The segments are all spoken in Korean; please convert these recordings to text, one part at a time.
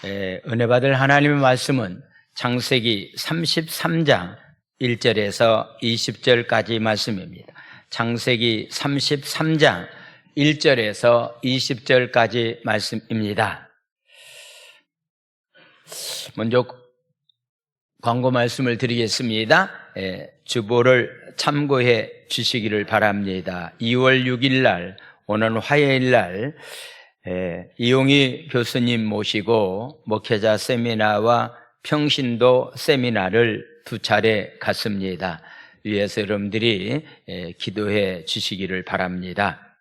은혜 받을 하나님의 말씀은 창세기 33장 1절에서 20절까지 말씀입니다. 창세기 33장 1절에서 20절까지 말씀입니다. 먼저 광고 말씀을 드리겠습니다. 주보를 참고해 주시기를 바랍니다. 2월 6일 날, 오는 화요일 날 이용희 교수님 모시고 목회자 세미나와 평신도 세미나를 두 차례 갔습니다. 위에서 여러분들이 기도해 주시기를 바랍니다.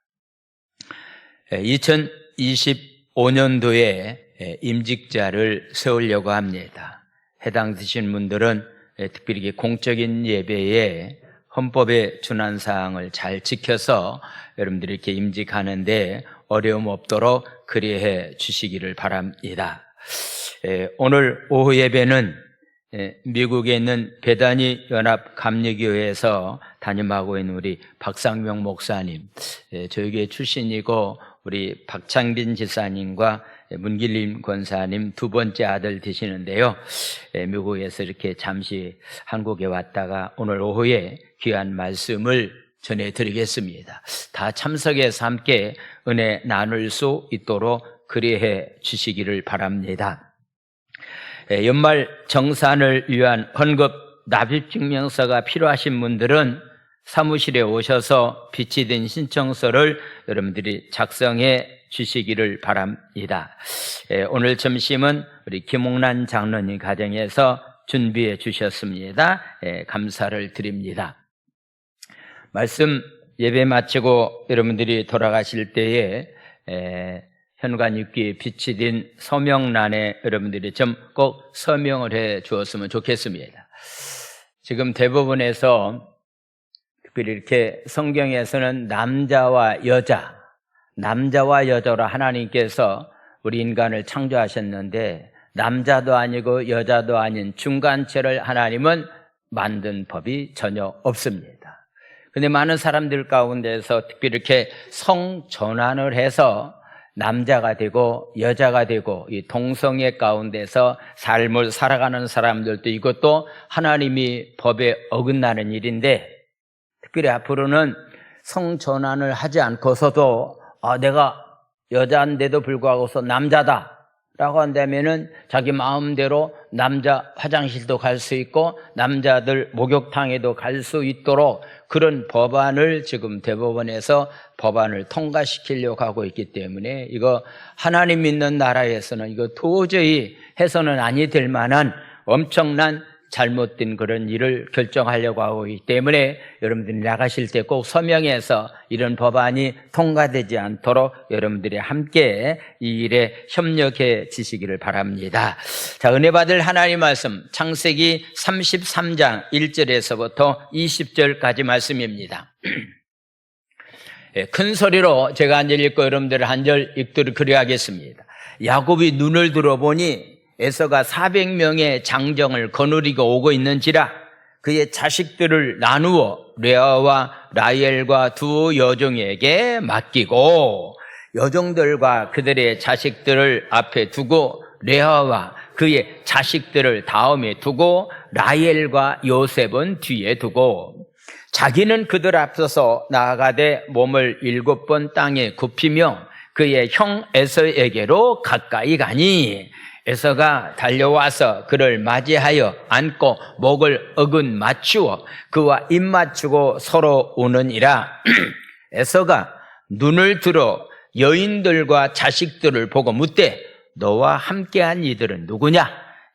2025년도에 임직자를 세우려고 합니다. 해당되신 분들은 특별히 공적인 예배에 헌법에 준한 사항을 잘 지켜서 여러분들이 이렇게 임직하는데 어려움 없도록 그리해 주시기를 바랍니다. 오늘 오후 예배는 미국에 있는 베다니 연합 감리교회에서 담임하고 있는 우리 박상명 목사님, 저희 출신이고 우리 박창빈 지사님과 문길림 권사님 두 번째 아들 되시는데요. 미국에서 이렇게 잠시 한국에 왔다가 오늘 오후에 귀한 말씀을 전해드리겠습니다. 다 참석해서 함께 은혜 나눌 수 있도록 그리해 주시기를 바랍니다. 연말 정산을 위한 헌금 납입증명서가 필요하신 분들은 사무실에 오셔서 빛이 든 신청서를 여러분들이 작성해 주시기를 바랍니다. 오늘 점심은 우리 김홍란 장로님 가정에서 준비해 주셨습니다. 감사를 드립니다. 말씀 예배 마치고 여러분들이 돌아가실 때에 현관 입구에 빛이 든 서명란에 여러분들이 좀 꼭 서명을 해 주었으면 좋겠습니다. 지금 대부분에서 특별히 이렇게 성경에서는 남자와 여자로 하나님께서 우리 인간을 창조하셨는데 남자도 아니고 여자도 아닌 중간체를 하나님은 만든 법이 전혀 없습니다. 근데 많은 사람들 가운데서 특별히 이렇게 성전환을 해서 남자가 되고 여자가 되고 이 동성애 가운데서 삶을 살아가는 사람들도 이것도 하나님이 법에 어긋나는 일인데 특별히 앞으로는 성전환을 하지 않고서도 내가 여자인데도 불구하고서 남자다 라고 한다면은 자기 마음대로 남자 화장실도 갈 수 있고 남자들 목욕탕에도 갈 수 있도록 그런 법안을 지금 대법원에서 법안을 통과시키려고 하고 있기 때문에 이거 하나님 믿는 나라에서는 이거 도저히 해서는 아니 될 만한 엄청난 잘못된 그런 일을 결정하려고 하고 있기 때문에 여러분들이 나가실 때 꼭 서명해서 이런 법안이 통과되지 않도록 여러분들이 함께 이 일에 협력해 주시기를 바랍니다. 자, 은혜 받을 하나님 말씀 창세기 33장 1절에서부터 20절까지 말씀입니다. 큰 소리로 제가 한 절 읽고 여러분들 한 절 읽도록 그리하겠습니다. 야곱이 눈을 들어보니 에서가 400명의 장정을 거느리고 오고 있는지라 그의 자식들을 나누어 레아와 라헬과 두 여종에게 맡기고 여종들과 그들의 자식들을 앞에 두고 레아와 그의 자식들을 다음에 두고 라헬과 요셉은 뒤에 두고 자기는 그들 앞서서 나아가되 몸을 7번 땅에 굽히며 그의 형 에서에게로 가까이 가니 에서가 달려와서 그를 맞이하여 안고 목을 어근 맞추어 그와 입 맞추고 서로 우느니라. 에서가 눈을 들어 여인들과 자식들을 보고 묻되 너와 함께한 이들은 누구냐?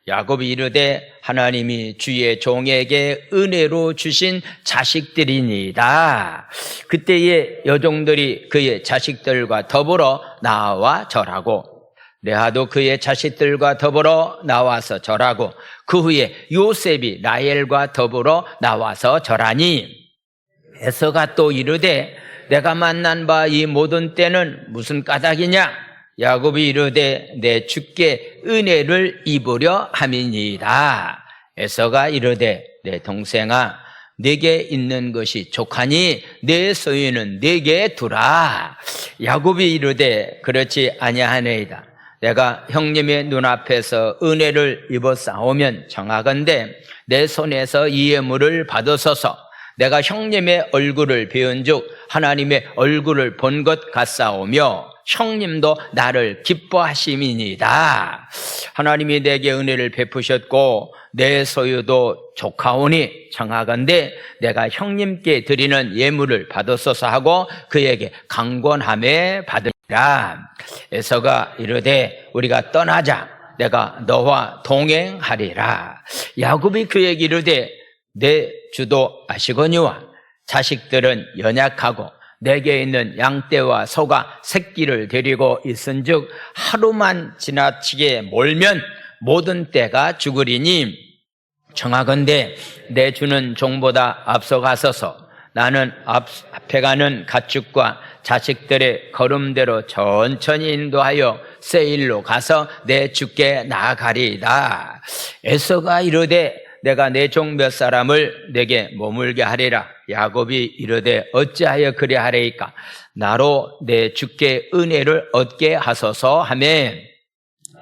야곱이 이르되 하나님이 주의 종에게 은혜로 주신 자식들이니이다. 그때에 여종들이 그의 자식들과 더불어 나와 절하고 레아도 그의 자식들과 더불어 나와서 절하고 그 후에 요셉이 라헬과 더불어 나와서 절하니 에서가 또 이르되 내가 만난 바 이 모든 때는 무슨 까닭이냐? 야곱이 이르되 내 주께 은혜를 입으려 함이니이다. 에서가 이르되 내 동생아 내게 있는 것이 족하니 내 소유는 내게 두라. 야곱이 이르되 그렇지 아니하네이다. 내가 형님의 눈앞에서 은혜를 입었사오면 청하건대 내 손에서 이 예물을 받으소서. 내가 형님의 얼굴을 배은즉 하나님의 얼굴을 본 것 같사오며 형님도 나를 기뻐하심이니이다. 하나님이 내게 은혜를 베푸셨고 내 소유도 조카오니 청하건대 내가 형님께 드리는 예물을 받으소서 하고 그에게 강권함에 받으리라. 에서가 이르되 우리가 떠나자. 내가 너와 동행하리라. 야곱이 그에게 이르되 내 주도 아시거니와 자식들은 연약하고 내게 있는 양떼와 소가 새끼를 데리고 있은즉 하루만 지나치게 몰면 모든 떼가 죽으리니 청하건대 내 주는 종보다 앞서가소서. 나는 앞에 가는 가축과 자식들의 걸음대로 천천히 인도하여 세일로 가서 내 주께 나아가리이다. 에서가 이르되 내가 내 종 몇 사람을 내게 머물게 하리라. 야곱이 이르되 어찌하여 그리 하리이까? 나로 내 주께 은혜를 얻게 하소서 하며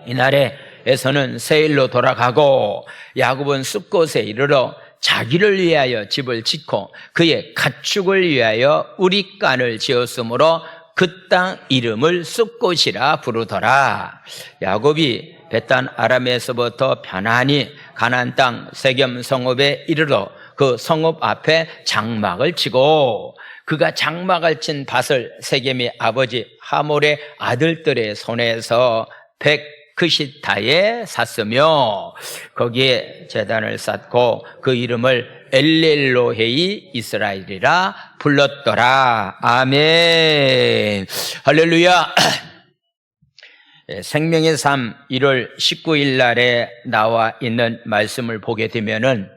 이날에 에서는 세일로 돌아가고 야곱은 숫곳에 이르러 자기를 위하여 집을 짓고 그의 가축을 위하여 우리간을 지었으므로 그 땅 이름을 숫곳이라 부르더라. 야곱이 벳단 아람에서부터 편안히 가나안 땅 세겜 성읍에 이르러 그 성읍 앞에 장막을 치고 그가 장막을 친 밭을 세겜의 아버지 하몰의 아들들의 손에서 백크시타에 샀으며 거기에 제단을 쌓고 그 이름을 엘렐로헤이 이스라엘이라 불렀더라. 아멘. 할렐루야. 생명의 삶 1월 19일 날에 나와 있는 말씀을 보게 되면은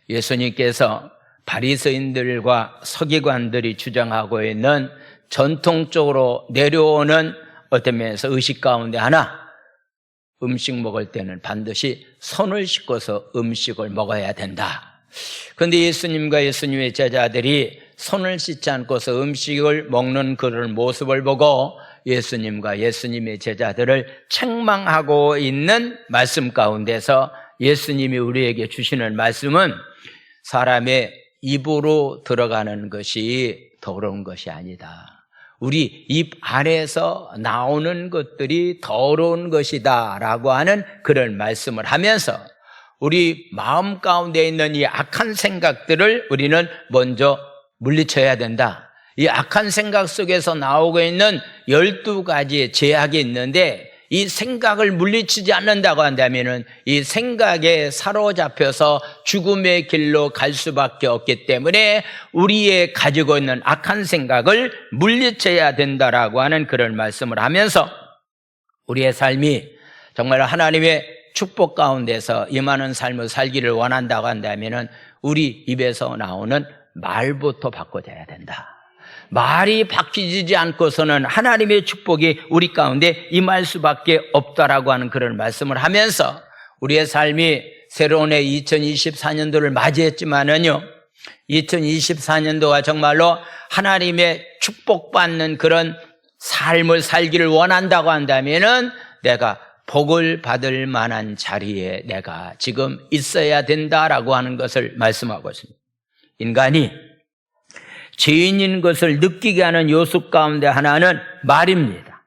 예수님께서 바리새인들과 서기관들이 주장하고 있는 전통적으로 내려오는 어떤 면에서 의식 가운데 하나, 음식 먹을 때는 반드시 손을 씻고서 음식을 먹어야 된다. 그런데 예수님과 예수님의 제자들이 손을 씻지 않고서 음식을 먹는 그런 모습을 보고 예수님과 예수님의 제자들을 책망하고 있는 말씀 가운데서 예수님이 우리에게 주시는 말씀은 사람의 입으로 들어가는 것이 더러운 것이 아니다. 우리 입 안에서 나오는 것들이 더러운 것이다 라고 하는 그런 말씀을 하면서 우리 마음 가운데 있는 이 악한 생각들을 우리는 먼저 물리쳐야 된다. 이 악한 생각 속에서 나오고 있는 12가지의 제약이 있는데 이 생각을 물리치지 않는다고 한다면 이 생각에 사로잡혀서 죽음의 길로 갈 수밖에 없기 때문에 우리의 가지고 있는 악한 생각을 물리쳐야 된다라고 하는 그런 말씀을 하면서 우리의 삶이 정말 하나님의 축복 가운데서 임하는 삶을 살기를 원한다고 한다면 우리 입에서 나오는 말부터 바꿔줘야 된다. 말이 바뀌지 않고서는 하나님의 축복이 우리 가운데 임할 수밖에 없다라고 하는 그런 말씀을 하면서 우리의 삶이 새로운 해 2024년도를 맞이했지만은요, 2024년도가 정말로 하나님의 축복받는 그런 삶을 살기를 원한다고 한다면은 내가 복을 받을 만한 자리에 내가 지금 있어야 된다라고 하는 것을 말씀하고 있습니다. 인간이 죄인인 것을 느끼게 하는 요소 가운데 하나는 말입니다.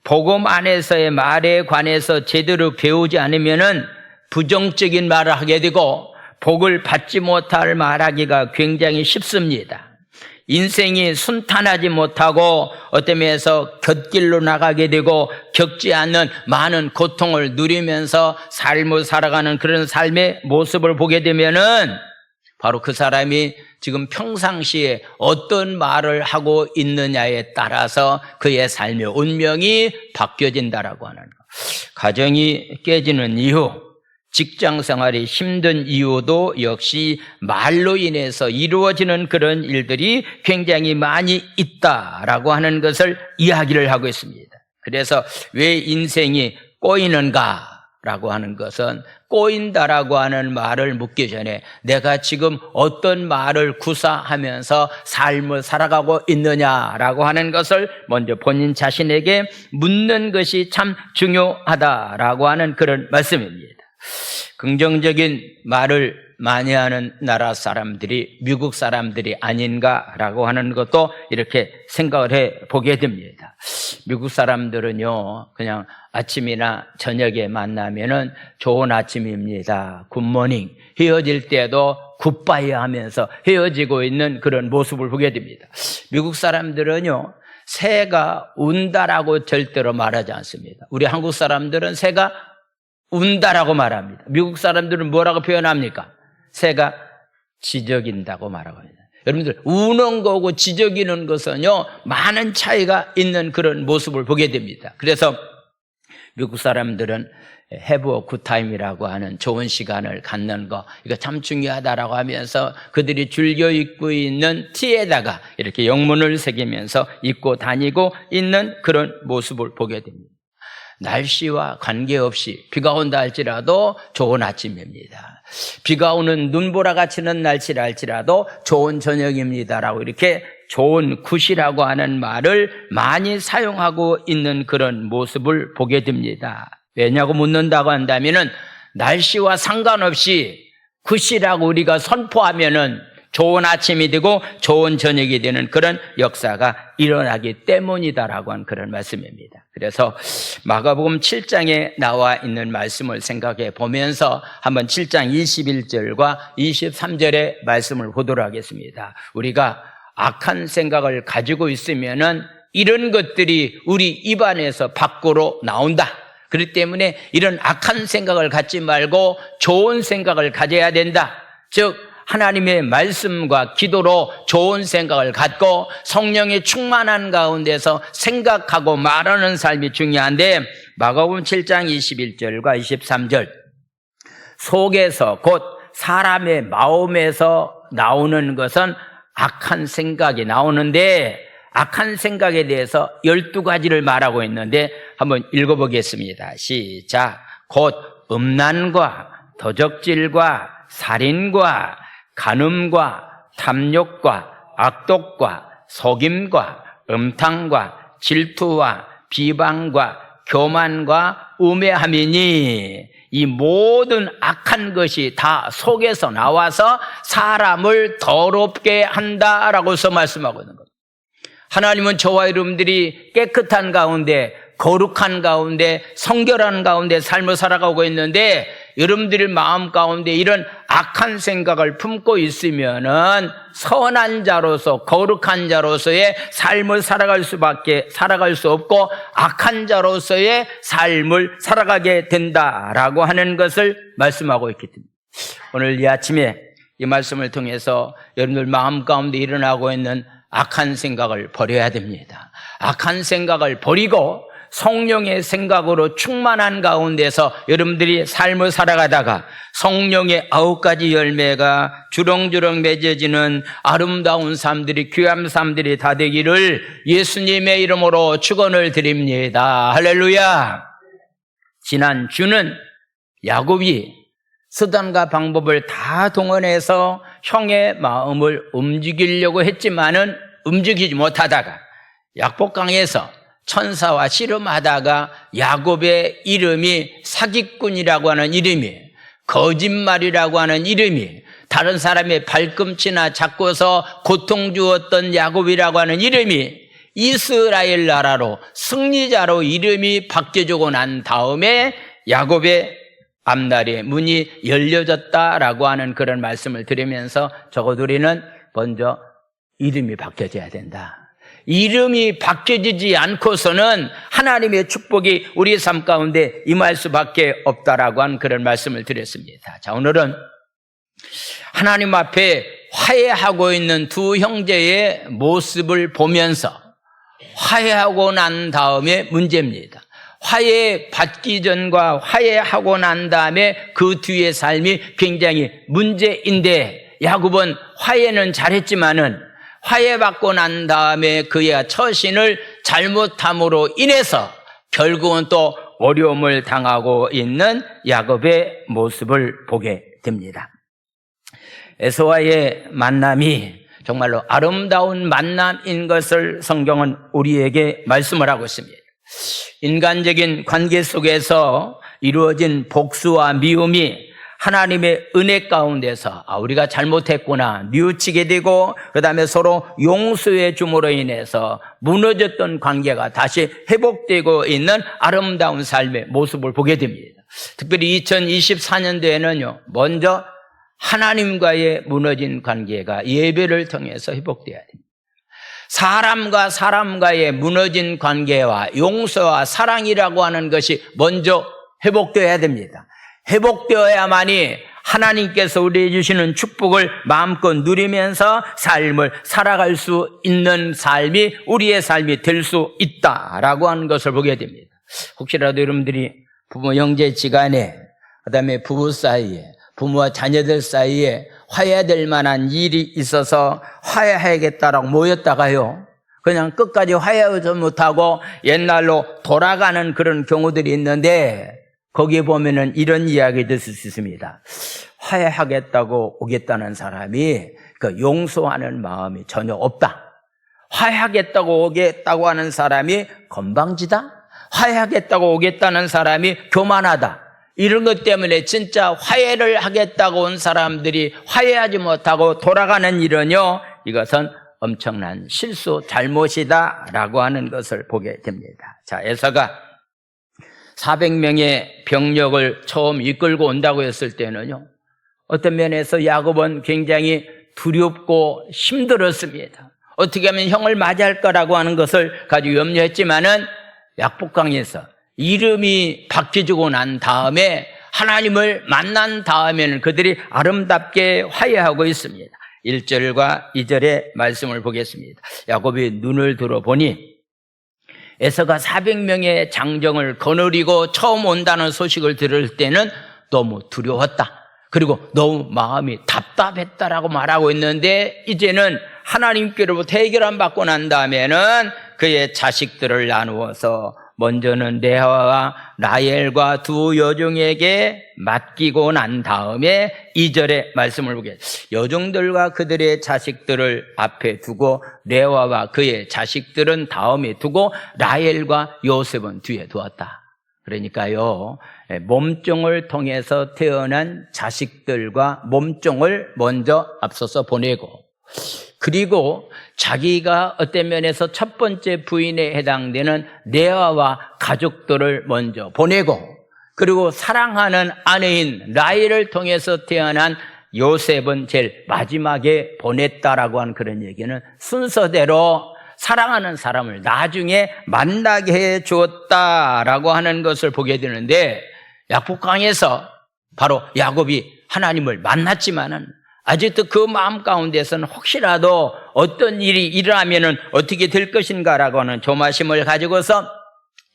복음 안에서의 말에 관해서 제대로 배우지 않으면은 부정적인 말을 하게 되고 복을 받지 못할 말하기가 굉장히 쉽습니다. 인생이 순탄하지 못하고 어떤 면에서 곁길로 나가게 되고 겪지 않는 많은 고통을 누리면서 삶을 살아가는 그런 삶의 모습을 보게 되면은 바로 그 사람이 지금 평상시에 어떤 말을 하고 있느냐에 따라서 그의 삶의 운명이 바뀌어진다라고 하는 것. 가정이 깨지는 이유, 직장 생활이 힘든 이유도 역시 말로 인해서 이루어지는 그런 일들이 굉장히 많이 있다라고 하는 것을 이야기를 하고 있습니다. 그래서 왜 인생이 꼬이는가? 라고 하는 것은 꼬인다라고 하는 말을 묻기 전에 내가 지금 어떤 말을 구사하면서 삶을 살아가고 있느냐라고 하는 것을 먼저 본인 자신에게 묻는 것이 참 중요하다라고 하는 그런 말씀입니다. 긍정적인 말을 많이 하는 나라 사람들이 미국 사람들이 아닌가라고 하는 것도 이렇게 생각을 해 보게 됩니다. 미국 사람들은요, 그냥 아침이나 저녁에 만나면은 좋은 아침입니다, 굿모닝, 헤어질 때도 굿바이 하면서 헤어지고 있는 그런 모습을 보게 됩니다. 미국 사람들은요, 새가 운다라고 절대로 말하지 않습니다. 우리 한국 사람들은 새가 운다라고 말합니다. 미국 사람들은 뭐라고 표현합니까? 새가 지저긴다고 말하고 합니다. 여러분들, 우는 거고 지저귀는 것은요, 많은 차이가 있는 그런 모습을 보게 됩니다. 그래서 미국 사람들은 have a good time이라고 하는 좋은 시간을 갖는 거, 이거 참 중요하다라고 하면서 그들이 즐겨 입고 있는 티에다가 이렇게 영문을 새기면서 입고 다니고 있는 그런 모습을 보게 됩니다. 날씨와 관계없이 비가 온다 할지라도 좋은 아침입니다. 비가 오는 눈보라가 치는 날씨라 할지라도 좋은 저녁입니다라고 이렇게 좋은 굿이라고 하는 말을 많이 사용하고 있는 그런 모습을 보게 됩니다. 왜냐고 묻는다고 한다면은 날씨와 상관없이 굿이라고 우리가 선포하면은 좋은 아침이 되고 좋은 저녁이 되는 그런 역사가 일어나기 때문이다라고 하는 그런 말씀입니다. 그래서 마가복음 7장에 나와 있는 말씀을 생각해 보면서 한번 7장 21절과 23절의 말씀을 보도록 하겠습니다. 우리가 악한 생각을 가지고 있으면은 이런 것들이 우리 입안에서 밖으로 나온다. 그렇기 때문에 이런 악한 생각을 갖지 말고 좋은 생각을 가져야 된다. 즉 하나님의 말씀과 기도로 좋은 생각을 갖고 성령의 충만한 가운데서 생각하고 말하는 삶이 중요한데, 마가복음 7장 21절과 23절, 속에서 곧 사람의 마음에서 나오는 것은 악한 생각이 나오는데, 악한 생각에 대해서 12가지를 말하고 있는데 한번 읽어보겠습니다. 시작. 곧 음란과 도적질과 살인과 간음과 탐욕과 악독과 속임과 음탕과 질투와 비방과 교만과 우매함이니, 이 모든 악한 것이 다 속에서 나와서 사람을 더럽게 한다라고서 말씀하고 있는 겁니다. 하나님은 저와 여러분들이 깨끗한 가운데, 거룩한 가운데, 성결한 가운데 삶을 살아가고 있는데, 여러분들의 마음 가운데 이런 악한 생각을 품고 있으면은 선한 자로서, 거룩한 자로서의 삶을 살아갈 수 없고 악한 자로서의 삶을 살아가게 된다라고 하는 것을 말씀하고 있기 때문에, 오늘 이 아침에 이 말씀을 통해서 여러분들 마음 가운데 일어나고 있는 악한 생각을 버려야 됩니다. 악한 생각을 버리고 성령의 생각으로 충만한 가운데서 여러분들이 삶을 살아가다가 성령의 9가지 열매가 주렁주렁 맺어지는 아름다운 삶들이, 귀한 삶들이 다 되기를 예수님의 이름으로 축원을 드립니다. 할렐루야. 지난 주는 야곱이 수단과 방법을 다 동원해서 형의 마음을 움직이려고 했지만은 움직이지 못하다가 약복강에서 천사와 씨름하다가 야곱의 이름이 사기꾼이라고 하는 이름이, 거짓말이라고 하는 이름이, 다른 사람의 발꿈치나 잡고서 고통 주었던 야곱이라고 하는 이름이 이스라엘 나라로 승리자로 이름이 바뀌어지고 난 다음에 야곱의 앞날의 문이 열려졌다라고 하는 그런 말씀을 드리면서 적어도 우리는 먼저 이름이 바뀌어져야 된다. 이름이 바뀌어지지 않고서는 하나님의 축복이 우리 삶 가운데 임할 수밖에 없다라고 하는 그런 말씀을 드렸습니다. 자, 오늘은 하나님 앞에 화해하고 있는 두 형제의 모습을 보면서 화해하고 난 다음에 문제입니다. 화해 받기 전과 화해하고 난 다음에 그 뒤의 삶이 굉장히 문제인데, 야곱은 화해는 잘했지만은 화해받고 난 다음에 그의 처신을 잘못함으로 인해서 결국은 또 어려움을 당하고 있는 야곱의 모습을 보게 됩니다. 에서와의 만남이 정말로 아름다운 만남인 것을 성경은 우리에게 말씀을 하고 있습니다. 인간적인 관계 속에서 이루어진 복수와 미움이 하나님의 은혜 가운데서 우리가 잘못했구나 뉘우치게 되고 그 다음에 서로 용서해 줌으로 인해서 무너졌던 관계가 다시 회복되고 있는 아름다운 삶의 모습을 보게 됩니다. 특별히 2024년도에는요, 먼저 하나님과의 무너진 관계가 예배를 통해서 회복되어야 됩니다. 사람과 사람과의 무너진 관계와 용서와 사랑이라고 하는 것이 먼저 회복되어야 됩니다. 회복되어야만이 하나님께서 우리에게 주시는 축복을 마음껏 누리면서 삶을 살아갈 수 있는 삶이 우리의 삶이 될 수 있다라고 하는 것을 보게 됩니다. 혹시라도 여러분들이 부모 형제지간에 그다음에 부부 사이에 부모와 자녀들 사이에 화해될 만한 일이 있어서 화해해야겠다라고 모였다가요, 그냥 끝까지 화해하지 못하고 옛날로 돌아가는 그런 경우들이 있는데, 거기에 보면은 이런 이야기 들을 수 있습니다. 화해하겠다고 오겠다는 사람이 그 용서하는 마음이 전혀 없다. 화해하겠다고 오겠다고 하는 사람이 건방지다. 화해하겠다고 오겠다는 사람이 교만하다. 이런 것 때문에 진짜 화해를 하겠다고 온 사람들이 화해하지 못하고 돌아가는 일은요, 이것은 엄청난 실수, 잘못이다라고 하는 것을 보게 됩니다. 자, 에서가 400명의 병력을 처음 이끌고 온다고 했을 때는요, 어떤 면에서 야곱은 굉장히 두렵고 힘들었습니다. 어떻게 하면 형을 맞이할 거라고 하는 것을 가지고 염려했지만은 약복강에서 이름이 바뀌어지고 난 다음에 하나님을 만난 다음에는 그들이 아름답게 화해하고 있습니다. 1절과 2절의 말씀을 보겠습니다. 야곱이 눈을 들어보니 에서가 400명의 장정을 거느리고 처음 온다는 소식을 들을 때는 너무 두려웠다. 그리고 너무 마음이 답답했다라고 말하고 있는데, 이제는 하나님께로부터 해결안 받고 난 다음에는 그의 자식들을 나누어서 먼저는 레아와 라헬과 두 여종에게 맡기고 난 다음에 2절의 말씀을 보겠습니다. 여종들과 그들의 자식들을 앞에 두고 레아와 그의 자식들은 다음에 두고 라헬과 요셉은 뒤에 두었다. 그러니까요, 몸종을 통해서 태어난 자식들과 몸종을 먼저 앞서서 보내고, 그리고 자기가 어떤 면에서 첫 번째 부인에 해당되는 레아와 가족들을 먼저 보내고, 그리고 사랑하는 아내인 라헬을 통해서 태어난 요셉은 제일 마지막에 보냈다라고 하는 그런 얘기는 순서대로 사랑하는 사람을 나중에 만나게 해 주었다라고 하는 것을 보게 되는데, 약복강에서 바로 야곱이 하나님을 만났지만은 아직도 그 마음 가운데서는 혹시라도 어떤 일이 일어나면은 어떻게 될 것인가라고 하는 조마심을 가지고서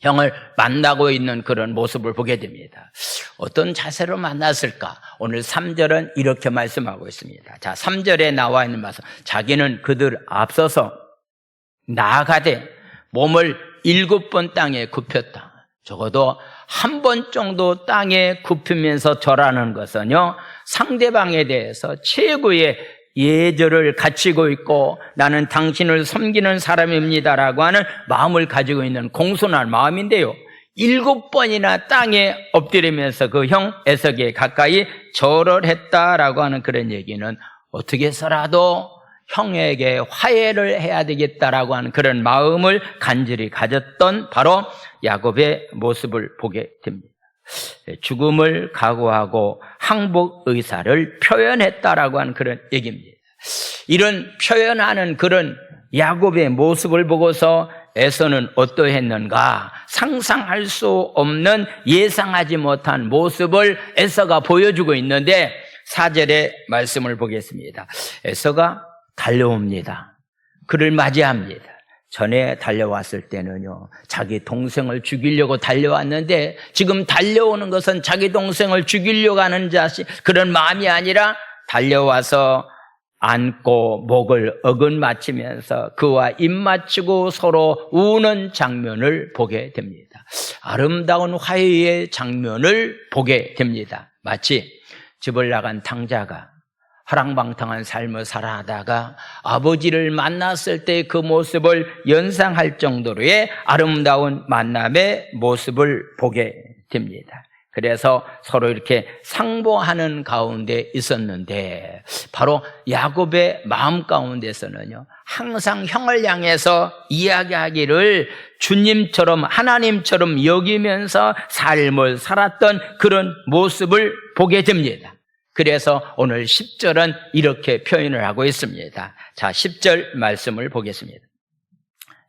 형을 만나고 있는 그런 모습을 보게 됩니다. 어떤 자세로 만났을까? 오늘 3절은 이렇게 말씀하고 있습니다. 자, 3절에 나와 있는 말씀. 자기는 그들 앞서서 나아가되 몸을 7번 땅에 굽혔다. 적어도 한 번 정도 땅에 굽히면서 절하는 것은요, 상대방에 대해서 최고의 예절을 갖추고 있고 나는 당신을 섬기는 사람입니다라고 하는 마음을 가지고 있는 공손한 마음인데요, 7번이나 땅에 엎드리면서 그 형 에서에게 가까이 절을 했다라고 하는 그런 얘기는 어떻게 해서라도 형에게 화해를 해야 되겠다라고 하는 그런 마음을 간절히 가졌던 바로 야곱의 모습을 보게 됩니다. 죽음을 각오하고 항복 의사를 표현했다라고 하는 그런 얘기입니다. 이런 표현하는 그런 야곱의 모습을 보고서 에서는 어떠했는가? 상상할 수 없는, 예상하지 못한 모습을 에서가 보여주고 있는데, 4절의 말씀을 보겠습니다. 에서가 달려옵니다. 그를 맞이합니다. 전에 달려왔을 때는요, 자기 동생을 죽이려고 달려왔는데 지금 달려오는 것은 자기 동생을 죽이려고 하는 자식, 그런 마음이 아니라 달려와서 안고 목을 어긋맞히면서 그와 입 맞추고 서로 우는 장면을 보게 됩니다. 아름다운 화해의 장면을 보게 됩니다. 마치 집을 나간 탕자가 허랑방탕한 삶을 살아가다가 아버지를 만났을 때 그 모습을 연상할 정도로의 아름다운 만남의 모습을 보게 됩니다. 그래서 서로 이렇게 상보하는 가운데 있었는데, 바로 야곱의 마음 가운데서는요, 항상 형을 향해서 이야기하기를 주님처럼, 하나님처럼 여기면서 삶을 살았던 그런 모습을 보게 됩니다. 그래서 오늘 10절은 이렇게 표현을 하고 있습니다. 자, 10절 말씀을 보겠습니다.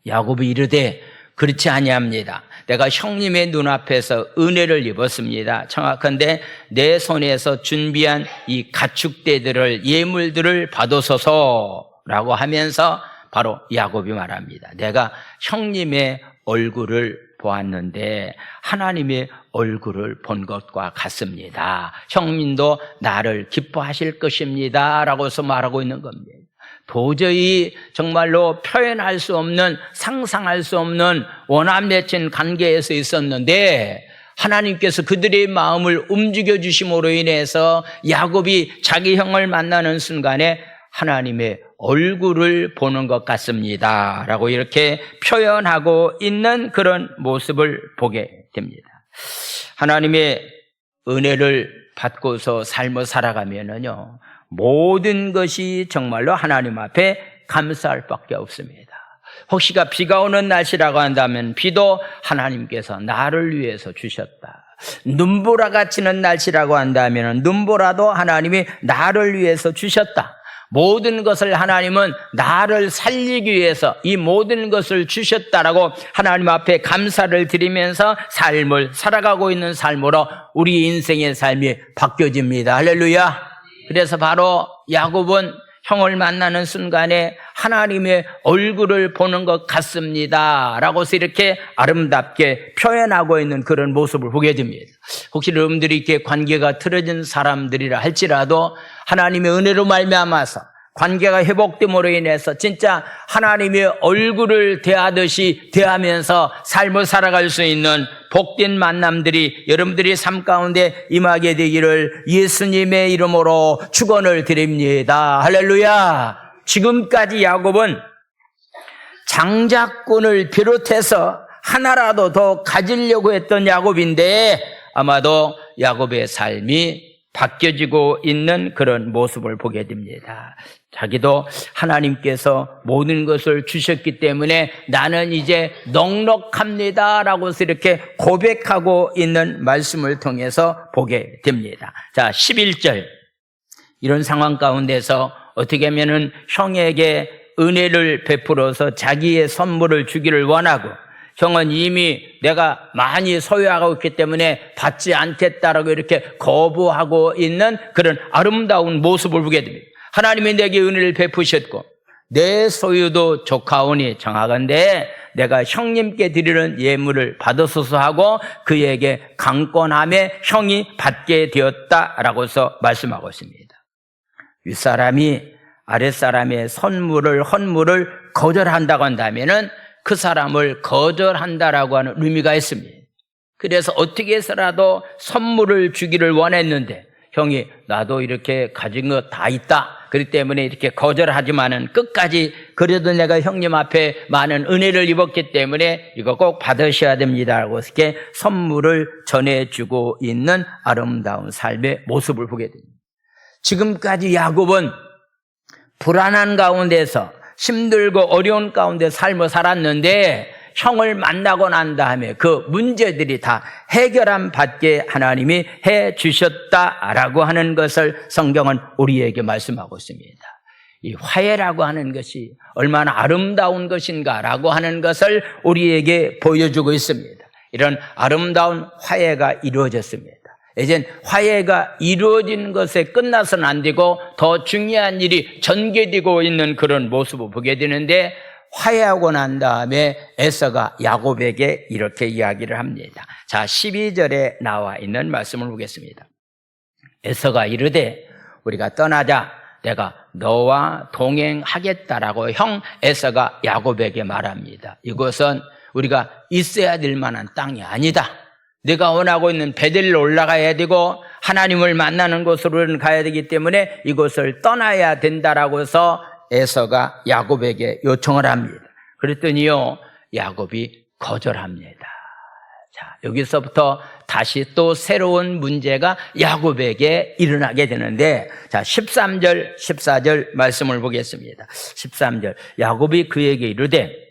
야곱이 이르되 그렇지 아니합니다. 내가 형님의 눈앞에서 은혜를 입었습니다. 청하건대 내 손에서 준비한 이 가축대들을, 예물들을 받으소서라고 하면서 바로 야곱이 말합니다. 내가 형님의 얼굴을 보았는데 하나님의 얼굴을 본 것과 같습니다. 형님도 나를 기뻐하실 것입니다 라고서 말하고 있는 겁니다. 도저히 정말로 표현할 수 없는, 상상할 수 없는 원한 맺힌 관계에서 있었는데, 하나님께서 그들의 마음을 움직여 주심으로 인해서 야곱이 자기 형을 만나는 순간에 하나님의 얼굴을 보는 것 같습니다 라고 이렇게 표현하고 있는 그런 모습을 보게 됩니다. 하나님의 은혜를 받고서 삶을 살아가면은요, 모든 것이 정말로 하나님 앞에 감사할 밖에 없습니다. 혹시가 비가 오는 날씨라고 한다면 비도 하나님께서 나를 위해서 주셨다. 눈보라가 치는 날씨라고 한다면 눈보라도 하나님이 나를 위해서 주셨다. 모든 것을 하나님은 나를 살리기 위해서 이 모든 것을 주셨다라고 하나님 앞에 감사를 드리면서 삶을 살아가고 있는 삶으로 우리 인생의 삶이 바뀌어집니다. 할렐루야. 그래서 바로 야곱은 형을 만나는 순간에 하나님의 얼굴을 보는 것 같습니다 라고서 이렇게 아름답게 표현하고 있는 그런 모습을 보게 됩니다. 혹시 여러분들이 이렇게 관계가 틀어진 사람들이라 할지라도 하나님의 은혜로 말미암아서 관계가 회복됨으로 인해서 진짜 하나님의 얼굴을 대하듯이 대하면서 삶을 살아갈 수 있는 복된 만남들이 여러분들의 삶 가운데 임하게 되기를 예수님의 이름으로 축원을 드립니다. 할렐루야. 지금까지 야곱은 장자권을 비롯해서 하나라도 더 가지려고 했던 야곱인데, 아마도 야곱의 삶이 바뀌어지고 있는 그런 모습을 보게 됩니다. 자기도 하나님께서 모든 것을 주셨기 때문에 나는 이제 넉넉합니다 라고서 이렇게 고백하고 있는 말씀을 통해서 보게 됩니다. 자, 11절. 이런 상황 가운데서 어떻게 하면은 형에게 은혜를 베풀어서 자기의 선물을 주기를 원하고, 형은 이미 내가 많이 소유하고 있기 때문에 받지 않겠다라고 이렇게 거부하고 있는 그런 아름다운 모습을 보게 됩니다. 하나님이 내게 은혜를 베푸셨고 내 소유도 조카오니 정하건대 내가 형님께 드리는 예물을 받으소서 하고 그에게 강권함에 형이 받게 되었다라고서 말씀하고 있습니다. 윗사람이 아랫사람의 헌물을 거절한다고 한다면은 그 사람을 거절한다라고 하는 의미가 있습니다. 그래서 어떻게 해서라도 선물을 주기를 원했는데 형이 나도 이렇게 가진 거 다 있다. 그렇기 때문에 이렇게 거절하지만은 끝까지 그래도 내가 형님 앞에 많은 은혜를 입었기 때문에 이거 꼭 받으셔야 됩니다라고 이렇게 선물을 전해주고 있는 아름다운 삶의 모습을 보게 됩니다. 지금까지 야곱은 불안한 가운데서 힘들고 어려운 가운데 삶을 살았는데 형을 만나고 난 다음에 그 문제들이 다 해결함 받게 하나님이 해 주셨다라고 하는 것을 성경은 우리에게 말씀하고 있습니다. 이 화해라고 하는 것이 얼마나 아름다운 것인가라고 하는 것을 우리에게 보여주고 있습니다. 이런 아름다운 화해가 이루어졌습니다. 이젠 화해가 이루어진 것에 끝나서는 안 되고 더 중요한 일이 전개되고 있는 그런 모습을 보게 되는데, 화해하고 난 다음에 에서가 야곱에게 이렇게 이야기를 합니다. 자, 12절에 나와 있는 말씀을 보겠습니다. 에서가 이르되 우리가 떠나자, 내가 너와 동행하겠다라고 형 에서가 야곱에게 말합니다. 이것은 우리가 있어야 될 만한 땅이 아니다. 내가 원하고 있는 베델로 올라가야 되고 하나님을 만나는 곳으로는 가야 되기 때문에 이곳을 떠나야 된다라고 해서 에서가 야곱에게 요청을 합니다. 그랬더니요, 야곱이 거절합니다. 자, 여기서부터 다시 또 새로운 문제가 야곱에게 일어나게 되는데, 자, 13절, 14절 말씀을 보겠습니다. 13절. 야곱이 그에게 이르되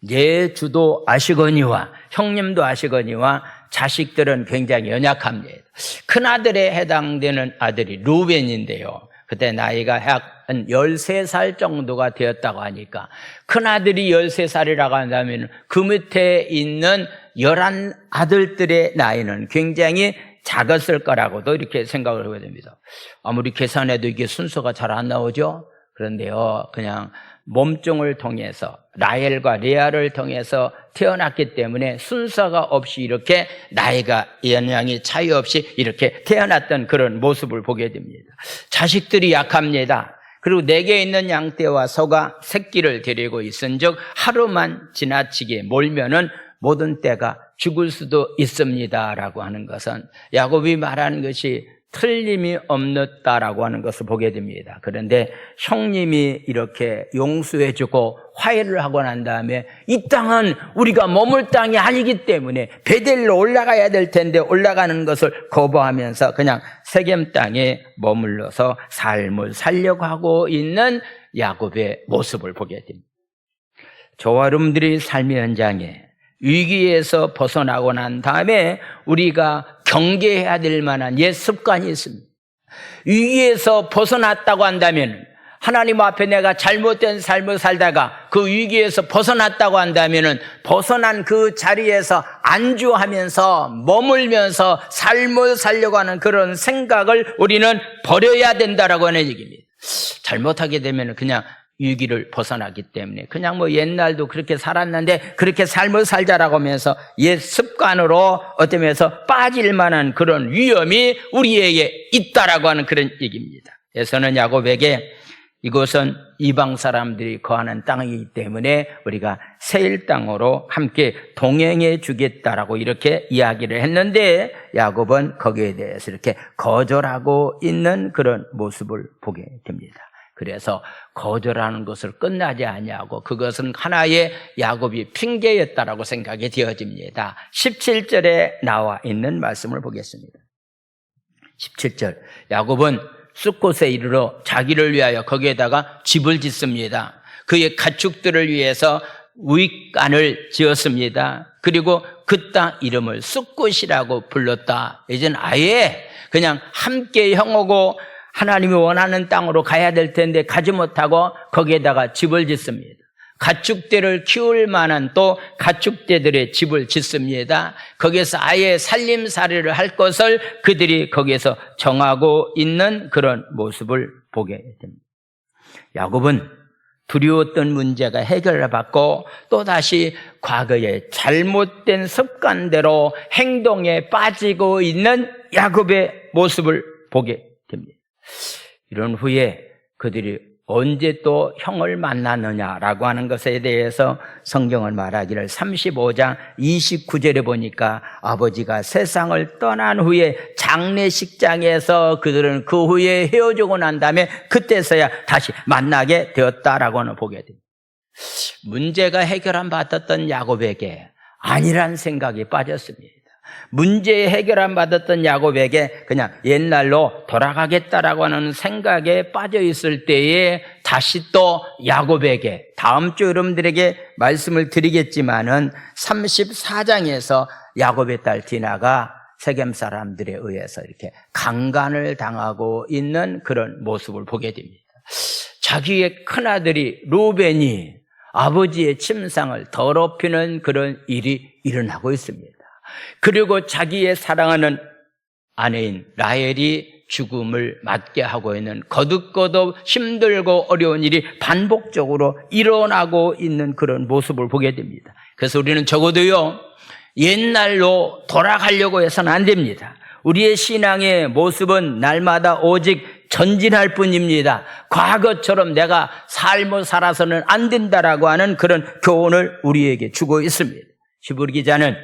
내 주도 아시거니와 형님도 아시거니와 자식들은 굉장히 연약합니다. 큰아들에 해당되는 아들이 루벤인데요. 그때 나이가 약 13살 정도가 되었다고 하니까 큰아들이 13살이라고 한다면 그 밑에 있는 11 아들들의 나이는 굉장히 작았을 거라고도 이렇게 생각을 하게 됩니다. 아무리 계산해도 이게 순서가 잘 안 나오죠. 그런데요, 그냥 몸종을 통해서 라헬과 레아를 통해서 태어났기 때문에 순서가 없이 이렇게 나이가 연령이 차이 없이 이렇게 태어났던 그런 모습을 보게 됩니다. 자식들이 약합니다. 그리고 내게 있는 양떼와 소가 새끼를 데리고 있은즉 하루만 지나치게 몰면은 모든 떼가 죽을 수도 있습니다라고 하는 것은 야곱이 말하는 것이 틀림이 없었다라고 하는 것을 보게 됩니다. 그런데 형님이 이렇게 용서해주고 화해를 하고 난 다음에 이 땅은 우리가 머물 땅이 아니기 때문에 베델로 올라가야 될 텐데 올라가는 것을 거부하면서 그냥 세겜 땅에 머물러서 삶을 살려고 하고 있는 야곱의 모습을 보게 됩니다. 저와 여러분들이 삶의 현장에 위기에서 벗어나고 난 다음에 우리가 경계해야 될 만한 옛 습관이 있습니다. 위기에서 벗어났다고 한다면, 하나님 앞에 내가 잘못된 삶을 살다가 그 위기에서 벗어났다고 한다면 벗어난 그 자리에서 안주하면서 머물면서 삶을 살려고 하는 그런 생각을 우리는 버려야 된다라고 하는 얘기입니다. 잘못하게 되면 그냥 위기를 벗어나기 때문에 그냥 뭐 옛날도 그렇게 살았는데 그렇게 삶을 살자라고 하면서 옛 습관으로 어떤 면에서 빠질 만한 그런 위험이 우리에게 있다라고 하는 그런 얘기입니다. 그래서는 야곱에게 이곳은 이방 사람들이 거하는 땅이기 때문에 우리가 세일 땅으로 함께 동행해 주겠다라고 이렇게 이야기를 했는데 야곱은 거기에 대해서 이렇게 거절하고 있는 그런 모습을 보게 됩니다. 그래서 거절하는 것을 끝나지 아니하고 그것은 하나의 야곱이 핑계였다라고 생각이 되어집니다. 17절에 나와 있는 말씀을 보겠습니다. 17절. 야곱은 숫곳에 이르러 자기를 위하여 거기에다가 집을 짓습니다. 그의 가축들을 위해서 우익간을 지었습니다. 그리고 그 땅 이름을 숫곳이라고 불렀다. 이제는 아예 그냥 함께 형하고 하나님이 원하는 땅으로 가야 될 텐데 가지 못하고 거기에다가 집을 짓습니다. 가축대를 키울 만한 또 가축대들의 집을 짓습니다. 거기에서 아예 살림살이를 할 것을 그들이 거기에서 정하고 있는 그런 모습을 보게 됩니다. 야곱은 두려웠던 문제가 해결을 받고 또다시 과거의 잘못된 습관대로 행동에 빠지고 있는 야곱의 모습을 보게 됩니다. 이런 후에 그들이 언제 또 형을 만나느냐라고 하는 것에 대해서 성경은 말하기를 35장 29절에 보니까 아버지가 세상을 떠난 후에 장례식장에서 그들은 그 후에 헤어지고 난 다음에 그때서야 다시 만나게 되었다라고는 보게 됩니다. 문제가 해결 안 받았던 야곱에게 아니란 생각이 빠졌습니다. 문제 해결 안 받았던 야곱에게 그냥 옛날로 돌아가겠다라고 하는 생각에 빠져 있을 때에 다시 또 야곱에게 다음 주 여러분들에게 말씀을 드리겠지만은 34장에서 야곱의 딸 디나가 세겜 사람들에 의해서 이렇게 강간을 당하고 있는 그런 모습을 보게 됩니다. 자기의 큰아들이 루벤이 아버지의 침상을 더럽히는 그런 일이 일어나고 있습니다. 그리고 자기의 사랑하는 아내인 라헬이 죽음을 맞게 하고 있는 거듭거듭 힘들고 어려운 일이 반복적으로 일어나고 있는 그런 모습을 보게 됩니다. 그래서 우리는 적어도요, 옛날로 돌아가려고 해서는 안 됩니다. 우리의 신앙의 모습은 날마다 오직 전진할 뿐입니다. 과거처럼 내가 삶을 살아서는 안 된다라고 하는 그런 교훈을 우리에게 주고 있습니다. 히브리 기자는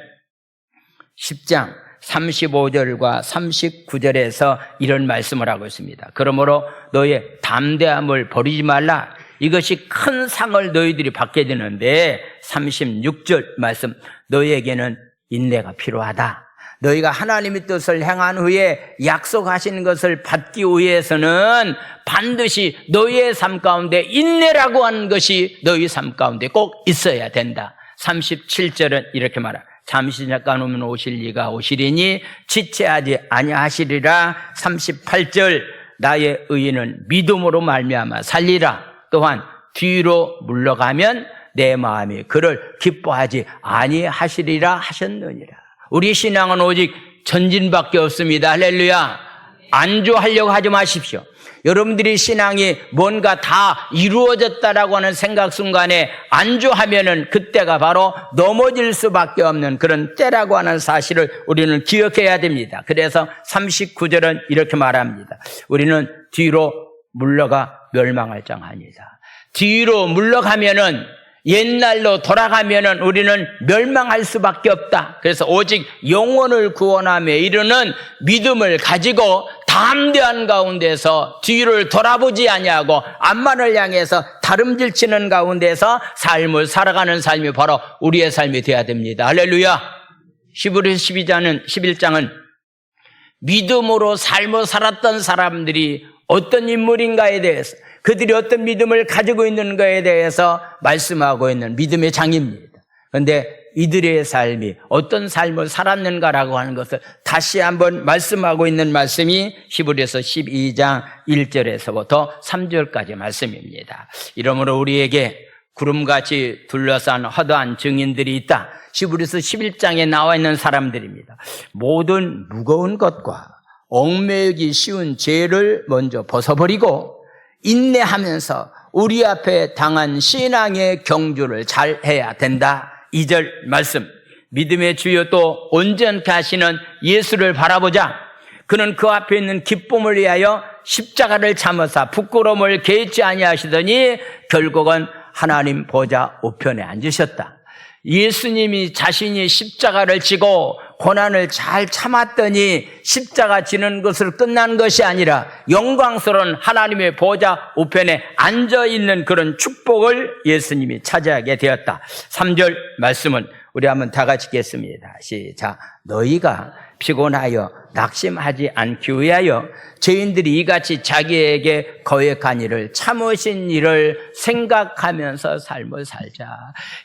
10장 35절과 39절에서 이런 말씀을 하고 있습니다. 그러므로 너의 담대함을 버리지 말라. 이것이 큰 상을 너희들이 받게 되는데 36절 말씀, 너희에게는 인내가 필요하다. 너희가 하나님의 뜻을 행한 후에 약속하신 것을 받기 위해서는 반드시 너희의 삶 가운데 인내라고 하는 것이 너희 삶 가운데 꼭 있어야 된다. 37절은 이렇게 말합니다. 잠시 잠깐 오면 오실 이가 오시리니 지체하지 아니하시리라. 38절, 나의 의인은 믿음으로 말미암아 살리라. 또한 뒤로 물러가면 내 마음이 그를 기뻐하지 아니하시리라 하셨느니라. 우리 신앙은 오직 전진밖에 없습니다. 할렐루야. 안주하려고 하지 마십시오. 여러분들이 신앙이 뭔가 다 이루어졌다라고 하는 생각 순간에 안주하면은 그때가 바로 넘어질 수밖에 없는 그런 때라고 하는 사실을 우리는 기억해야 됩니다. 그래서 39절은 이렇게 말합니다. 우리는 뒤로 물러가 멸망할 장하니라. 뒤로 물러가면은, 옛날로 돌아가면은 우리는 멸망할 수밖에 없다. 그래서 오직 영혼을 구원함에 이르는 믿음을 가지고 담대한 가운데서 뒤를 돌아보지 아니하고 앞만을 향해서 다름질치는 가운데서 삶을 살아가는 삶이 바로 우리의 삶이 되어야 됩니다. 할렐루야. 히브리서 11장은 믿음으로 삶을 살았던 사람들이 어떤 인물인가에 대해서, 그들이 어떤 믿음을 가지고 있는가에 대해서 말씀하고 있는 믿음의 장입니다. 그런데 이들의 삶이 어떤 삶을 살았는가라고 하는 것을 다시 한번 말씀하고 있는 말씀이 히브리서 12장 1절에서부터 3절까지 말씀입니다. 이러므로 우리에게 구름같이 둘러싼 허다한 증인들이 있다. 히브리서 11장에 나와 있는 사람들입니다. 모든 무거운 것과 얽매이기 쉬운 죄를 먼저 벗어버리고 인내하면서 우리 앞에 당한 신앙의 경주를 잘 해야 된다. 2절 말씀, 믿음의 주요 또 온전케 하시는 예수를 바라보자. 그는 그 앞에 있는 기쁨을 위하여 십자가를 참으사 부끄러움을 개의치 아니하시더니 결국은 하나님 보좌 우편에 앉으셨다. 예수님이 자신이 십자가를 지고 고난을 잘 참았더니 십자가 지는 것을 끝난 것이 아니라 영광스러운 하나님의 보좌 우편에 앉아있는 그런 축복을 예수님이 차지하게 되었다. 3절 말씀은 우리 한번 다 같이 읽겠습니다. 시작. 너희가 피곤하여 낙심하지 않기 위하여 죄인들이 이같이 자기에게 거역한 일을 참으신 일을 생각하면서 삶을 살자.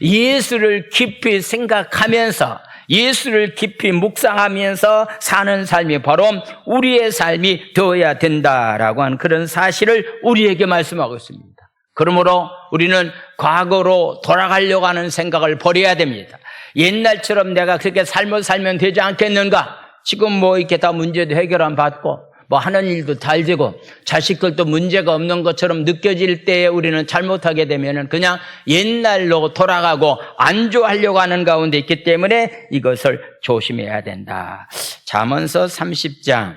예수를 깊이 생각하면서, 예수를 깊이 묵상하면서 사는 삶이 바로 우리의 삶이 되어야 된다라고 하는 그런 사실을 우리에게 말씀하고 있습니다. 그러므로 우리는 과거로 돌아가려고 하는 생각을 버려야 됩니다. 옛날처럼 내가 그렇게 삶을 살면 되지 않겠는가? 지금 뭐 이렇게 다 문제도 해결 안 받고 뭐 하는 일도 잘 되고 자식들도 문제가 없는 것처럼 느껴질 때에 우리는 잘못하게 되면은 그냥 옛날로 돌아가고 안주하려고 하는 가운데 있기 때문에 이것을 조심해야 된다. 잠언서 30장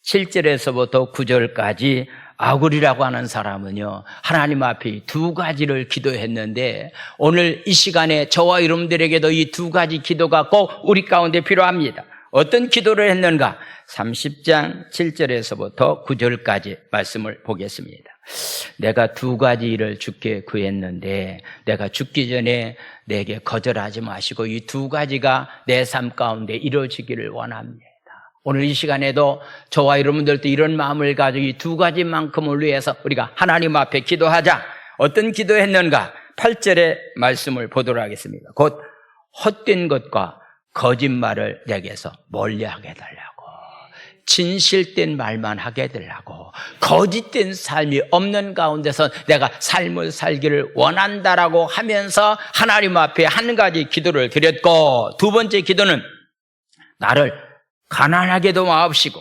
7절에서부터 9절까지 아굴이라고 하는 사람은요, 하나님 앞에 두 가지를 기도했는데 오늘 이 시간에 저와 여러분들에게도 이 두 가지 기도가 꼭 우리 가운데 필요합니다. 어떤 기도를 했는가? 30장 7절에서부터 9절까지 말씀을 보겠습니다. 내가 두 가지 일을 주께 구했는데 내가 죽기 전에 내게 거절하지 마시고 이 두 가지가 내 삶 가운데 이루어지기를 원합니다. 오늘 이 시간에도 저와 여러분들도 이런 마음을 가지고 이 두 가지만큼을 위해서 우리가 하나님 앞에 기도하자. 어떤 기도했는가? 8절의 말씀을 보도록 하겠습니다. 곧 헛된 것과 거짓말을 내게서 멀리하게 해달라고, 진실된 말만 하게 해달라고, 거짓된 삶이 없는 가운데서 내가 삶을 살기를 원한다라고 하면서 하나님 앞에 한 가지 기도를 드렸고, 두 번째 기도는 나를 가난하게도 마옵시고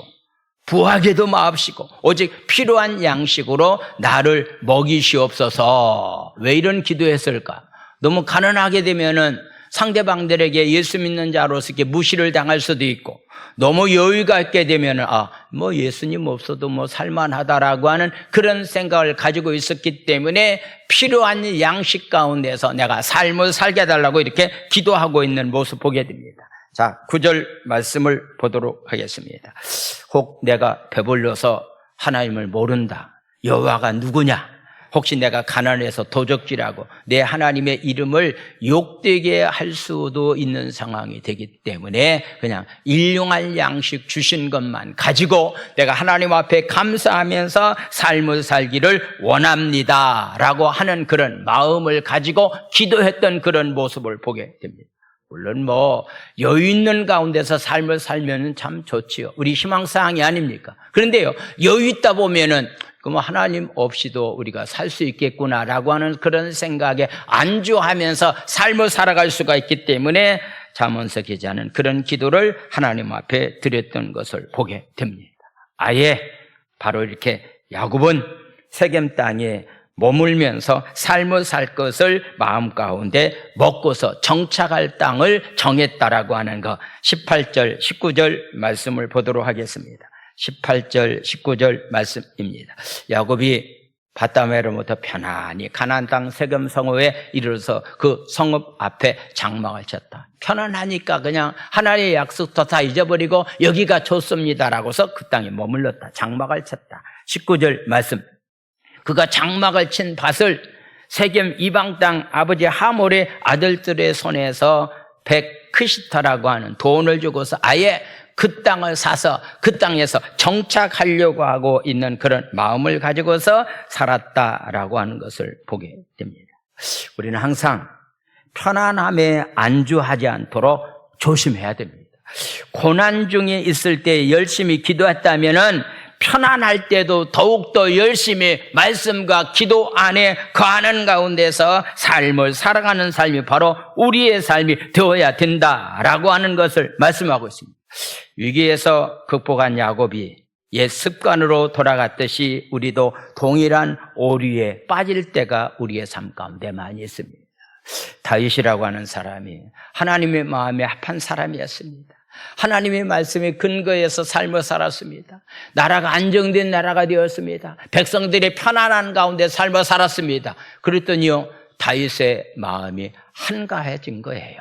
부하게도 마옵시고 오직 필요한 양식으로 나를 먹이시옵소서. 왜 이런 기도했을까? 너무 가난하게 되면은 상대방들에게 예수 믿는 자로서 이렇게 무시를 당할 수도 있고, 너무 여유가 있게 되면 예수님 없어도 살만하다라고 하는 그런 생각을 가지고 있었기 때문에 필요한 양식 가운데서 내가 삶을 살게 해달라고 이렇게 기도하고 있는 모습 보게 됩니다. 자, 9절 말씀을 보도록 하겠습니다. 혹 내가 배불러서 하나님을 모른다. 여호와가 누구냐? 혹시 내가 가난해서 도적질하고 내 하나님의 이름을 욕되게 할 수도 있는 상황이 되기 때문에 그냥 일용할 양식 주신 것만 가지고 내가 하나님 앞에 감사하면서 삶을 살기를 원합니다 라고 하는 그런 마음을 가지고 기도했던 그런 모습을 보게 됩니다. 물론 여유 있는 가운데서 삶을 살면 참 좋지요. 우리 희망사항이 아닙니까? 그런데요, 여유 있다 보면은 그럼 하나님 없이도 우리가 살 수 있겠구나라고 하는 그런 생각에 안주하면서 삶을 살아갈 수가 있기 때문에 잠언서 기자는 그런 기도를 하나님 앞에 드렸던 것을 보게 됩니다. 아예 바로 이렇게 야곱은 세겜 땅에 머물면서 삶을 살 것을 마음 가운데 먹고서 정착할 땅을 정했다라고 하는 것, 18절, 19절 말씀을 보도록 하겠습니다. 18절, 19절 말씀입니다. 야곱이 바다메로부터 편안히 가나안 땅 세겜 성읍에 이르러서 그 성읍 앞에 장막을 쳤다. 편안하니까 그냥 하나님의 약속도 다 잊어버리고 여기가 좋습니다라고서 그 땅에 머물렀다. 장막을 쳤다. 19절 말씀. 그가 장막을 친 밭을 세겜 이방 땅 아버지 하몰의 아들들의 손에서 백크시타라고 하는 돈을 주고서 아예 그 땅을 사서 그 땅에서 정착하려고 하고 있는 그런 마음을 가지고서 살았다라고 하는 것을 보게 됩니다. 우리는 항상 편안함에 안주하지 않도록 조심해야 됩니다. 고난 중에 있을 때 열심히 기도했다면은 편안할 때도 더욱더 열심히 말씀과 기도 안에 거하는 가운데서 삶을 살아가는 삶이 바로 우리의 삶이 되어야 된다라고 하는 것을 말씀하고 있습니다. 위기에서 극복한 야곱이 옛 습관으로 돌아갔듯이 우리도 동일한 오류에 빠질 때가 우리의 삶 가운데 많이 있습니다. 다윗이라고 하는 사람이 하나님의 마음에 합한 사람이었습니다. 하나님의 말씀에 근거해서 삶을 살았습니다. 나라가 안정된 나라가 되었습니다. 백성들이 편안한 가운데 삶을 살았습니다. 그랬더니요, 다윗의 마음이 한가해진 거예요.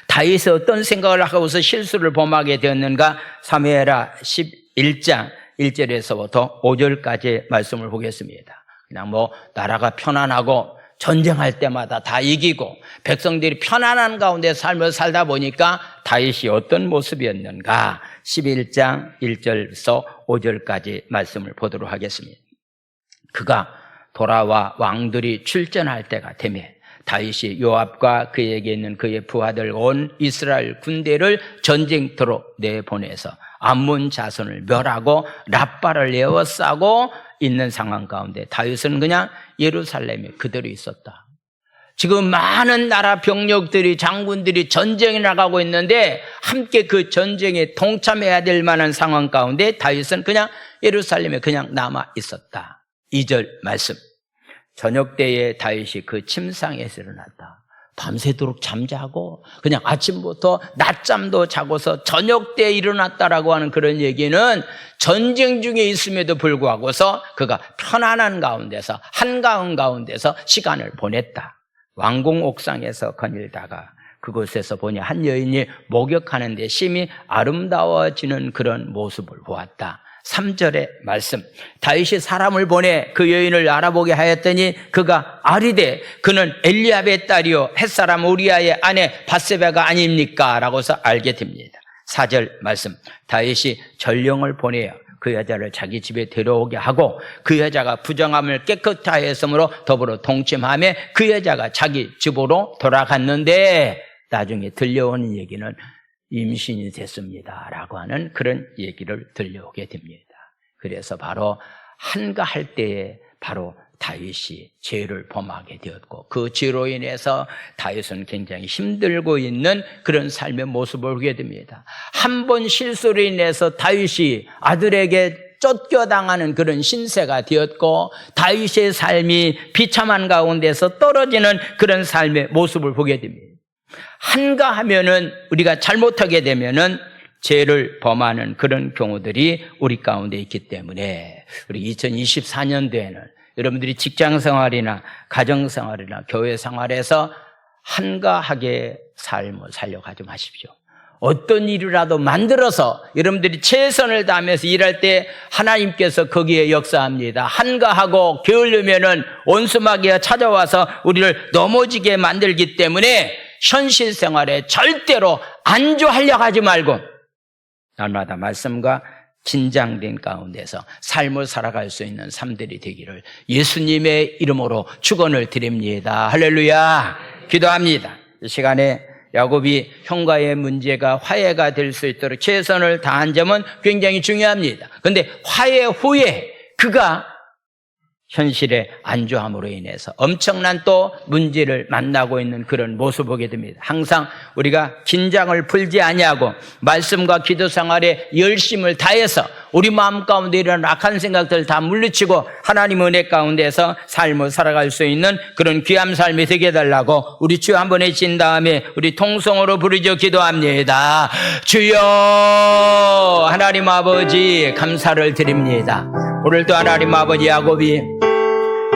다윗이 어떤 생각을 하고서 실수를 범하게 되었는가? 사무엘하 11장 1절에서부터 5절까지 말씀을 보겠습니다. 그냥 나라가 편안하고 전쟁할 때마다 다 이기고 백성들이 편안한 가운데 삶을 살다 보니까 다윗이 어떤 모습이었는가? 11장 1절에서 5절까지 말씀을 보도록 하겠습니다. 그가 돌아와 왕들이 출전할 때가 되면 다윗이 요압과 그에게 있는 그의 부하들 온 이스라엘 군대를 전쟁터로 내보내서 암몬 자손을 멸하고 랍바를 에워싸고 있는 상황 가운데 다윗은 그냥 예루살렘에 그대로 있었다. 지금 많은 나라 병력들이 장군들이 전쟁에 나가고 있는데 함께 그 전쟁에 동참해야 될 만한 상황 가운데 다윗은 그냥 예루살렘에 그냥 남아 있었다. 2절 말씀. 저녁 때에 다윗이 그 침상에서 일어났다. 밤새도록 잠자고 그냥 아침부터 낮잠도 자고서 저녁 때에 일어났다라고 하는 그런 얘기는 전쟁 중에 있음에도 불구하고서 그가 편안한 가운데서 한가운 가운데서 시간을 보냈다. 왕궁 옥상에서 거닐다가 그곳에서 보니 한 여인이 목욕하는데 심히 아름다워지는 그런 모습을 보았다. 3절의 말씀. 다윗이 사람을 보내 그 여인을 알아보게 하였더니 그가 아리되 그는 엘리압의 딸이요 햇사람 우리아의 아내 밧세바가 아닙니까? 라고서 알게 됩니다. 4절 말씀. 다윗이 전령을 보내어 그 여자를 자기 집에 데려오게 하고 그 여자가 부정함을 깨끗이 하였으므로 더불어 동침하며 그 여자가 자기 집으로 돌아갔는데 나중에 들려오는 얘기는 임신이 됐습니다 라고 하는 그런 얘기를 들려오게 됩니다. 그래서 바로 한가할 때에 바로 다윗이 죄를 범하게 되었고 그 죄로 인해서 다윗은 굉장히 힘들고 있는 그런 삶의 모습을 보게 됩니다. 한 번 실수로 인해서 다윗이 아들에게 쫓겨당하는 그런 신세가 되었고 다윗의 삶이 비참한 가운데서 떨어지는 그런 삶의 모습을 보게 됩니다. 한가하면은 우리가 잘못하게 되면은 죄를 범하는 그런 경우들이 우리 가운데 있기 때문에 우리 2024년도에는 여러분들이 직장 생활이나 가정 생활이나 교회 생활에서 한가하게 삶을 살려가지 마십시오. 어떤 일이라도 만들어서 여러분들이 최선을 다하면서 일할 때 하나님께서 거기에 역사합니다. 한가하고 게으르면은 원수마귀가 찾아와서 우리를 넘어지게 만들기 때문에 현실 생활에 절대로 안주하려고 하지 말고 날마다 말씀과 긴장된 가운데서 삶을 살아갈 수 있는 삶들이 되기를 예수님의 이름으로 축원을 드립니다. 할렐루야. 기도합니다. 이 시간에 야곱이 형과의 문제가 화해가 될 수 있도록 최선을 다한 점은 굉장히 중요합니다. 그런데 화해 후에 그가 현실에 안주함으로 인해서 엄청난 또 문제를 만나고 있는 그런 모습을 보게 됩니다. 항상 우리가 긴장을 풀지 아니하고 말씀과 기도 생활에 열심을 다해서 우리 마음 가운데 이런 악한 생각들 다 물리치고 하나님 은혜 가운데서 삶을 살아갈 수 있는 그런 귀한 삶이 되게 해달라고 우리 주여 한번 외친 다음에 우리 통성으로 부르짖어 기도합니다. 주여 하나님 아버지 감사를 드립니다. 오늘도 하나님 아버지 야곱이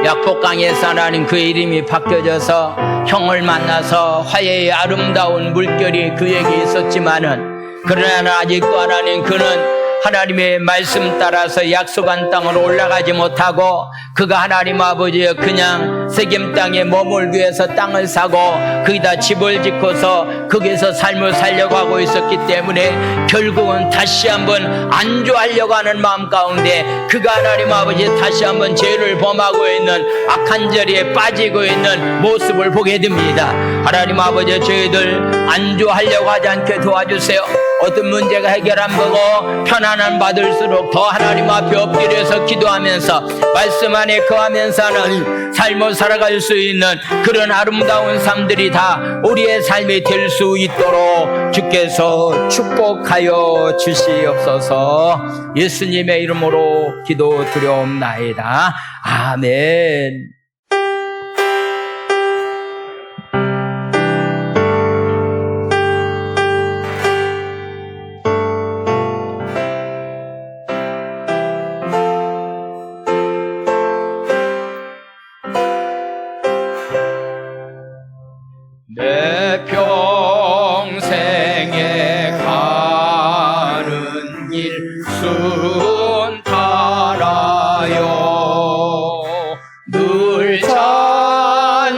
약복강에서 하나님 그의 이름이 바뀌어져서 형을 만나서 화해의 아름다운 물결이 그에게 있었지만은 그러나 아직도 하나님 그는 하나님의 말씀 따라서 약속한 땅으로 올라가지 못하고 그가 하나님 아버지의 그냥 세겜 땅에 머물기 위해서 땅을 사고 거기다 집을 짓고서 거기서 삶을 살려고 하고 있었기 때문에 결국은 다시 한번 안주하려고 하는 마음 가운데 그가 하나님 아버지 다시 한번 죄를 범하고 있는 악한 자리에 빠지고 있는 모습을 보게 됩니다. 하나님 아버지 저희들 안주하려고 하지 않게 도와주세요. 어떤 문제가 해결 안 되고 편안함 받을수록 더 하나님 앞에 엎드려서 기도하면서 말씀 안에 거하면서는 삶을 살아갈 수 있는 그런 아름다운 삶들이 다 우리의 삶이 될 수 있도록 주께서 축복하여 주시옵소서. 예수님의 이름으로 기도드려옵나이다. 아멘. 내 평생에 가는 길 순탄하여 늘 잔잔한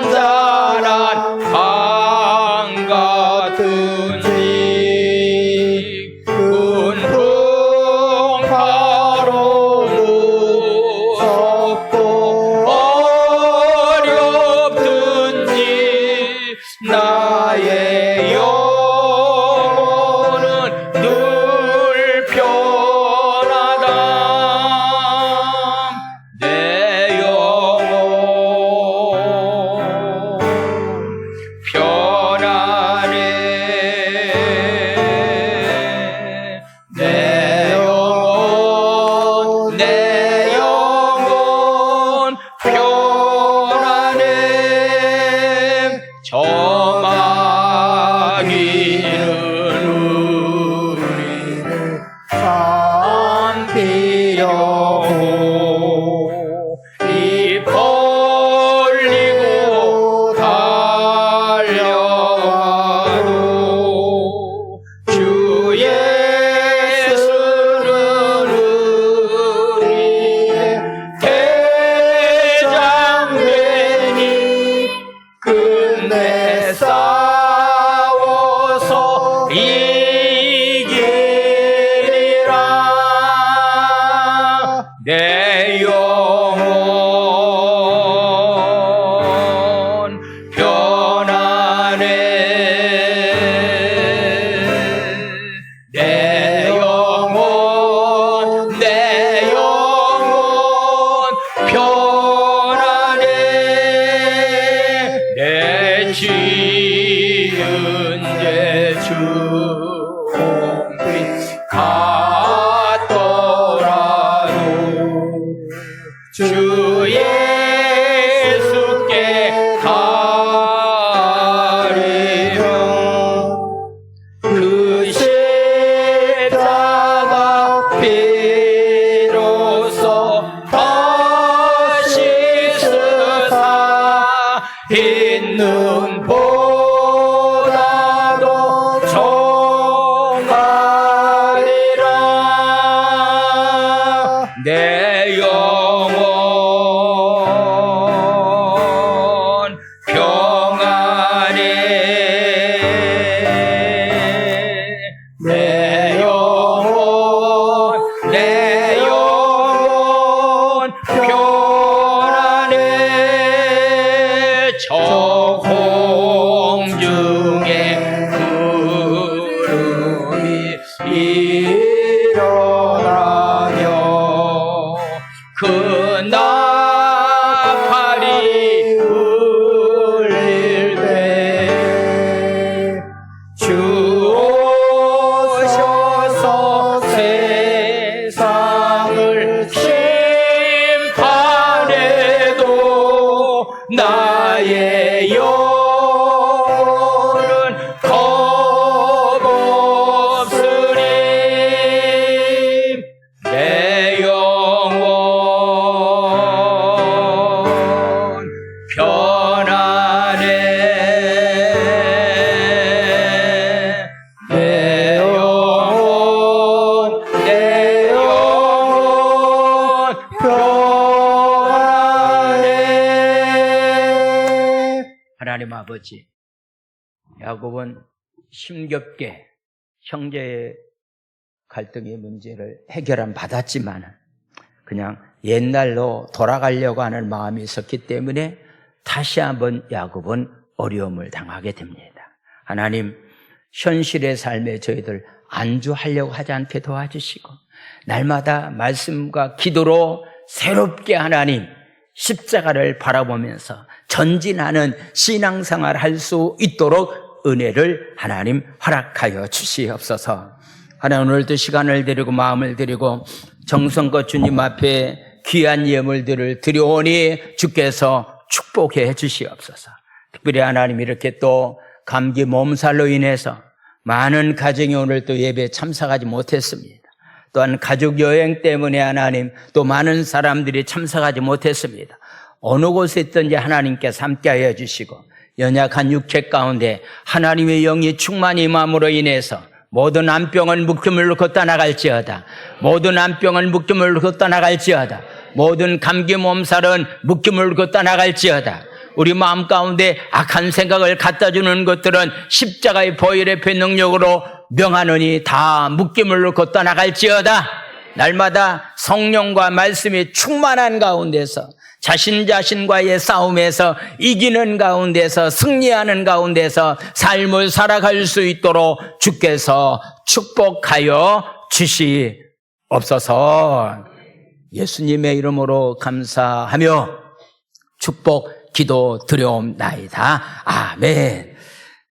강 같은지 군풍 바로 무섭고 어렵든지 나의 영혼은 늘 편하다. 내 영혼 편하네. 내 영혼 편하네. 저마귀는 우리를 삼키려고 입 벌리고 달려와도 주 예수는 우리의 대장되니 끝내 싸워서 이기리라. 내 영혼 편하네. 내 영혼 편하네. 내 지은 죄주 빛 같더라도 주 예수께 가리면 내 영혼 평안해 내 영혼 평안해 저 공중에 구름이 일어나며 그 나팔이 울릴 때 주 오셔서 세상을 심판해도 나의 영혼은 겁없으리 내 영혼 편안해 내 영혼 평안해 하나님 아버지 야곱은 힘겹게 형제의 갈등의 문제를 해결은 받았지만 그냥 옛날로 돌아가려고 하는 마음이 있었기 때문에 다시 한번 야곱은 어려움을 당하게 됩니다. 하나님 현실의 삶에 저희들 안주하려고 하지 않게 도와주시고 날마다 말씀과 기도로 새롭게 하나님 십자가를 바라보면서 전진하는 신앙생활 할 수 있도록 은혜를 하나님 허락하여 주시옵소서. 하나님 오늘도 시간을 드리고 마음을 드리고 정성껏 주님 앞에 귀한 예물들을 드려오니 주께서 축복해 주시옵소서. 특별히 하나님 이렇게 또 감기 몸살로 인해서 많은 가정이 오늘 또 예배에 참석하지 못했습니다. 또한 가족 여행 때문에 하나님 또 많은 사람들이 참석하지 못했습니다. 어느 곳에 있든지 하나님께서 함께하여 주시고 연약한 육체 가운데 하나님의 영이 충만히 임함으로 인해서 모든 암병은 묶임을 걷다 나갈지어다. 모든 암병은 묶임을 걷다 나갈지어다. 모든 감기 몸살은 묶임을 걷다 나갈지어다. 우리 마음 가운데 악한 생각을 갖다주는 것들은 십자가의 보혈의 배 능력으로 명하노니 다 묶임을 걷다 나갈지어다. 날마다 성령과 말씀이 충만한 가운데서 자신과의 싸움에서 이기는 가운데서 승리하는 가운데서 삶을 살아갈 수 있도록 주께서 축복하여 주시옵소서. 예수님의 이름으로 감사하며 축복 기도 드려옵나이다. 아멘.